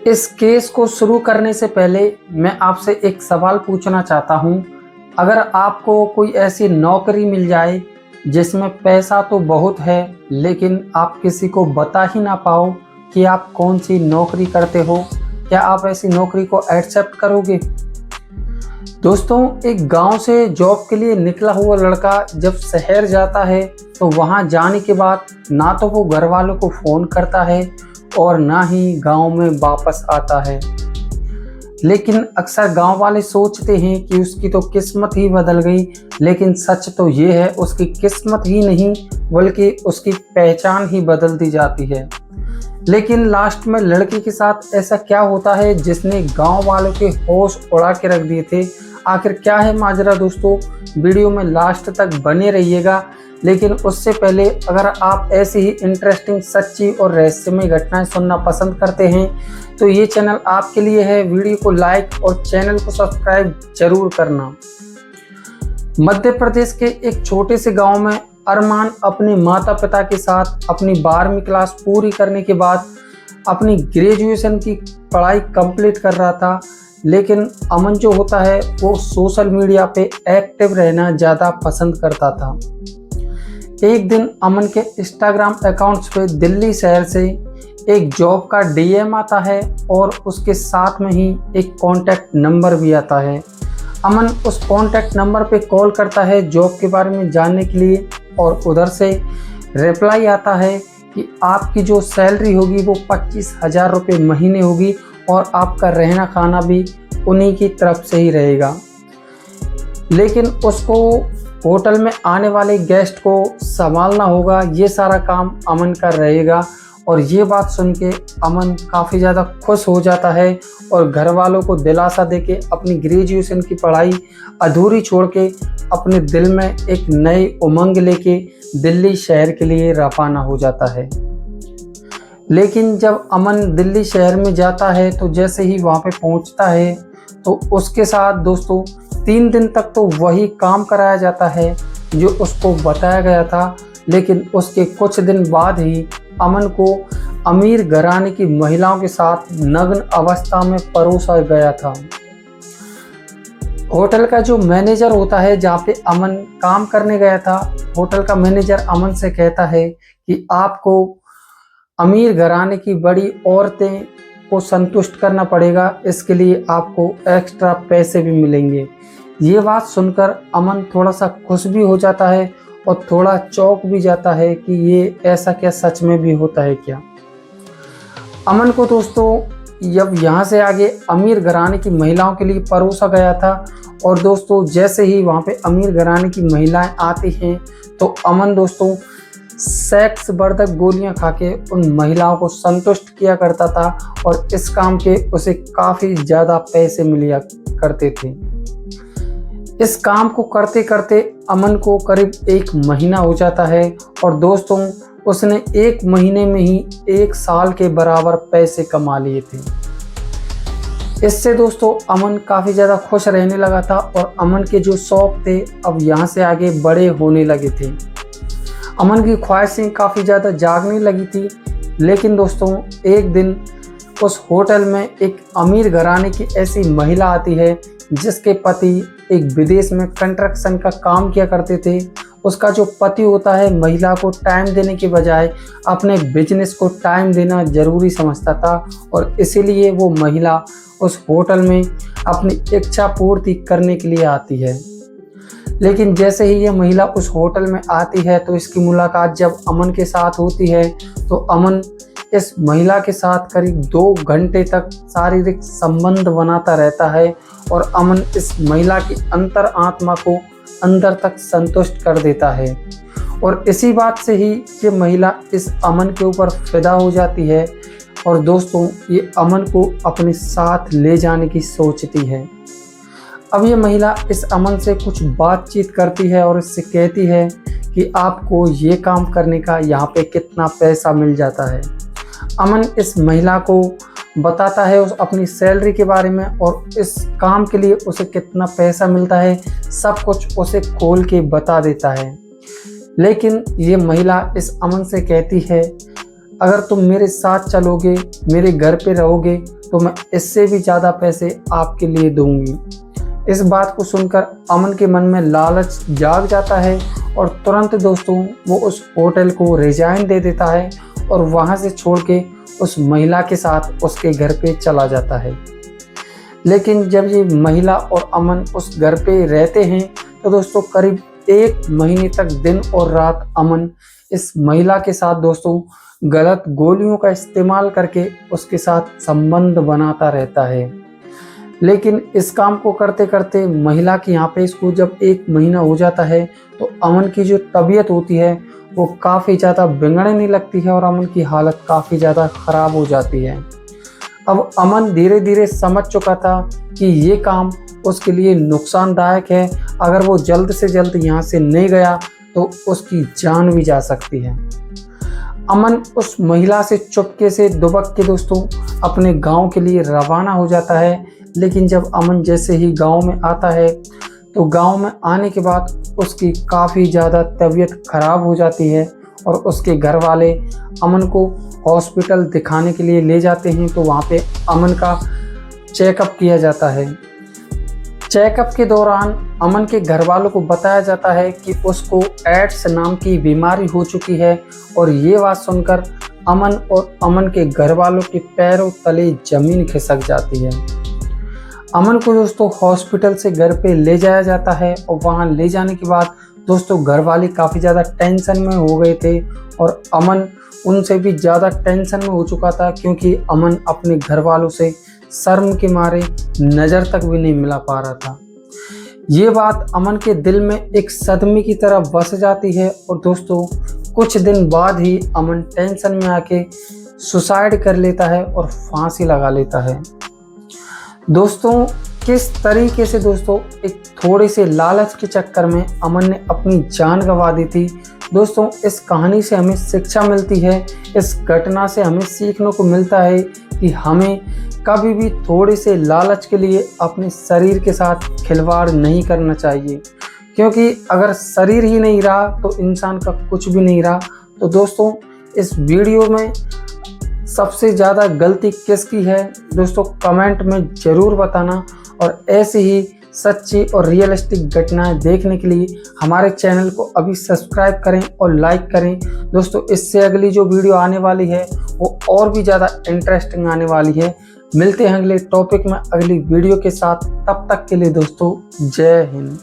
इस केस को शुरू करने से पहले मैं आपसे एक सवाल पूछना चाहता हूँ। अगर आपको कोई ऐसी नौकरी मिल जाए जिसमें पैसा तो बहुत है, लेकिन आप किसी को बता ही ना पाओ कि आप कौन सी नौकरी करते हो, क्या आप ऐसी नौकरी को एक्सेप्ट करोगे? दोस्तों, एक गांव से जॉब के लिए निकला हुआ लड़का जब शहर जाता है तो वहां जाने के बाद ना तो वो घर वालों को फ़ोन करता है और ना ही गांव में वापस आता है। लेकिन अक्सर गांव वाले सोचते हैं कि उसकी तो किस्मत ही बदल गई, लेकिन सच तो ये है उसकी किस्मत ही नहीं बल्कि उसकी पहचान ही बदल दी जाती है। लेकिन लास्ट में लड़की के साथ ऐसा क्या होता है जिसने गांव वालों के होश उड़ा के रख दिए थे? आखिर क्या है माजरा दोस्तों, वीडियो में लास्ट तक बने रहिएगा। लेकिन उससे पहले अगर आप ऐसी ही इंटरेस्टिंग, सच्ची और रहस्यमय घटनाएं सुनना पसंद करते हैं तो ये चैनल आपके लिए है। वीडियो को लाइक और चैनल को सब्सक्राइब जरूर करना। मध्य प्रदेश के एक छोटे से गांव में अरमान अपने माता पिता के साथ अपनी 12वीं क्लास पूरी करने के बाद अपनी ग्रेजुएशन की पढ़ाई कंप्लीट कर रहा था। लेकिन अमन जो होता है वो सोशल मीडिया पे एक्टिव रहना ज़्यादा पसंद करता था। एक दिन अमन के इंस्टाग्राम अकाउंट्स पे दिल्ली शहर से एक जॉब का डीएम आता है और उसके साथ में ही एक कॉन्टैक्ट नंबर भी आता है। अमन उस कॉन्टैक्ट नंबर पे कॉल करता है जॉब के बारे में जानने के लिए और उधर से रिप्लाई आता है कि आपकी जो सैलरी होगी वो 25,000 रुपये महीने होगी और आपका रहना खाना भी उन्हीं की तरफ से ही रहेगा। लेकिन उसको होटल में आने वाले गेस्ट को संभालना होगा, ये सारा काम अमन का रहेगा। और ये बात सुन के अमन काफ़ी ज़्यादा खुश हो जाता है और घर वालों को दिलासा देके अपनी ग्रेजुएशन की पढ़ाई अधूरी छोड़ के अपने दिल में एक नई उमंग लेके दिल्ली शहर के लिए रवाना हो जाता है। लेकिन जब अमन दिल्ली शहर में जाता है तो जैसे ही वहाँ पे पहुँचता है तो उसके साथ दोस्तों 3 दिन तक तो वही काम कराया जाता है जो उसको बताया गया था। लेकिन उसके कुछ दिन बाद ही अमन को अमीर घराने की महिलाओं के साथ नग्न अवस्था में परोसा गया था। होटल का जो मैनेजर होता है जहाँ पे अमन काम करने गया था, होटल का मैनेजर अमन से कहता है कि आपको अमीर घराने की बड़ी औरतें को संतुष्ट करना पड़ेगा, इसके लिए आपको एक्स्ट्रा पैसे भी मिलेंगे। ये बात सुनकर अमन थोड़ा सा खुश भी हो जाता है और थोड़ा चौंक भी जाता है कि ये ऐसा क्या सच में भी होता है क्या। अमन को दोस्तों जब यहाँ से आगे अमीर घराने की महिलाओं के लिए परोसा गया था और दोस्तों जैसे ही वहाँ पे अमीर घराने की महिलाएं आती हैं तो अमन दोस्तों सेक्स वर्धक गोलियां खा के उन महिलाओं को संतुष्ट किया करता था और इस काम के उसे काफ़ी ज़्यादा पैसे मिला करते थे। इस काम को करते करते अमन को करीब 1 महीना हो जाता है और दोस्तों उसने 1 महीने में ही 1 साल के बराबर पैसे कमा लिए थे। इससे दोस्तों अमन काफ़ी ज़्यादा खुश रहने लगा था और अमन के जो शौक थे अब यहाँ से आगे बड़े होने लगे थे। अमन की ख्वाहिशें काफ़ी ज़्यादा जागने लगी थी। लेकिन दोस्तों एक दिन उस होटल में एक अमीर घराने की ऐसी महिला आती है जिसके पति एक विदेश में कंस्ट्रक्शन का काम किया करते थे। उसका जो पति होता है महिला को टाइम देने के बजाय अपने बिजनेस को टाइम देना ज़रूरी समझता था और इसीलिए वो महिला उस होटल में अपनी इच्छा पूर्ति करने के लिए आती है। लेकिन जैसे ही ये महिला उस होटल में आती है तो इसकी मुलाकात जब अमन के साथ होती है तो अमन इस महिला के साथ करीब 2 घंटे तक शारीरिक संबंध बनाता रहता है और अमन इस महिला की अंतर आत्मा को अंदर तक संतुष्ट कर देता है। और इसी बात से ही ये महिला इस अमन के ऊपर फिदा हो जाती है और दोस्तों ये अमन को अपने साथ ले जाने की सोचती है। अब ये महिला इस अमन से कुछ बातचीत करती है और इससे कहती है कि आपको ये काम करने का यहाँ पे कितना पैसा मिल जाता है। अमन इस महिला को बताता है उस अपनी सैलरी के बारे में और इस काम के लिए उसे कितना पैसा मिलता है, सब कुछ उसे खोल के बता देता है। लेकिन ये महिला इस अमन से कहती है अगर तुम मेरे साथ चलोगे, मेरे घर पे रहोगे, तो मैं इससे भी ज़्यादा पैसे आपके लिए दूंगी। इस बात को सुनकर अमन के मन में लालच जाग जाता है और तुरंत दोस्तों वो उस होटल को रिजाइन दे देता है और वहाँ से छोड़ के उस महिला के साथ उसके घर पे चला जाता है। लेकिन जब ये महिला और अमन उस घर पे रहते हैं तो दोस्तों करीब 1 महीने तक दिन और रात अमन इस महिला के साथ दोस्तों गलत गोलियों का इस्तेमाल करके उसके साथ संबंध बनाता रहता है। लेकिन इस काम को करते करते महिला की यहाँ पे इसको जब 1 महीना हो जाता है तो अमन की जो तबीयत होती है वो काफ़ी ज़्यादा बिगड़ने लगती है और अमन की हालत काफ़ी ज़्यादा ख़राब हो जाती है। अब अमन धीरे धीरे समझ चुका था कि ये काम उसके लिए नुकसानदायक है। अगर वो जल्द से जल्द यहाँ से नहीं गया तो उसकी जान भी जा सकती है। अमन उस महिला से चुपके से दुबक के दोस्तों अपने गांव के लिए रवाना हो जाता है। लेकिन जब अमन जैसे ही गांव में आता है तो गांव में आने के बाद उसकी काफ़ी ज़्यादा तबीयत खराब हो जाती है और उसके घर वाले अमन को हॉस्पिटल दिखाने के लिए ले जाते हैं। तो वहाँ पे अमन का चेकअप किया जाता है। चेकअप के दौरान अमन के घर वालों को बताया जाता है कि उसको एड्स नाम की बीमारी हो चुकी है और ये बात सुनकर अमन और अमन के घर वालों के पैरों तले ज़मीन खिसक जाती है। अमन को दोस्तों हॉस्पिटल से घर पे ले जाया जाता है और वहाँ ले जाने के बाद दोस्तों घर वाले काफ़ी ज़्यादा टेंशन में हो गए थे और अमन उनसे भी ज़्यादा टेंशन में हो चुका था क्योंकि अमन अपने घर वालों से शर्म के मारे नज़र तक भी नहीं मिला पा रहा था। ये बात अमन के दिल में एक सदमे की तरह बस जाती है और दोस्तों कुछ दिन बाद ही अमन टेंशन में आके सुसाइड कर लेता है और फांसी लगा लेता है। दोस्तों किस तरीके से दोस्तों एक थोड़े से लालच के चक्कर में अमन ने अपनी जान गंवा दी थी। दोस्तों इस कहानी से हमें शिक्षा मिलती है, इस घटना से हमें सीखने को मिलता है कि हमें कभी भी थोड़े से लालच के लिए अपने शरीर के साथ खिलवाड़ नहीं करना चाहिए, क्योंकि अगर शरीर ही नहीं रहा तो इंसान का कुछ भी नहीं रहा। तो दोस्तों इस वीडियो में सबसे ज़्यादा गलती किसकी है दोस्तों कमेंट में ज़रूर बताना और ऐसे ही सच्ची और रियलिस्टिक घटनाएं देखने के लिए हमारे चैनल को अभी सब्सक्राइब करें और लाइक करें। दोस्तों इससे अगली जो वीडियो आने वाली है वो और भी ज़्यादा इंटरेस्टिंग आने वाली है। मिलते हैं अगले टॉपिक में अगली वीडियो के साथ, तब तक के लिए दोस्तों जय हिंद।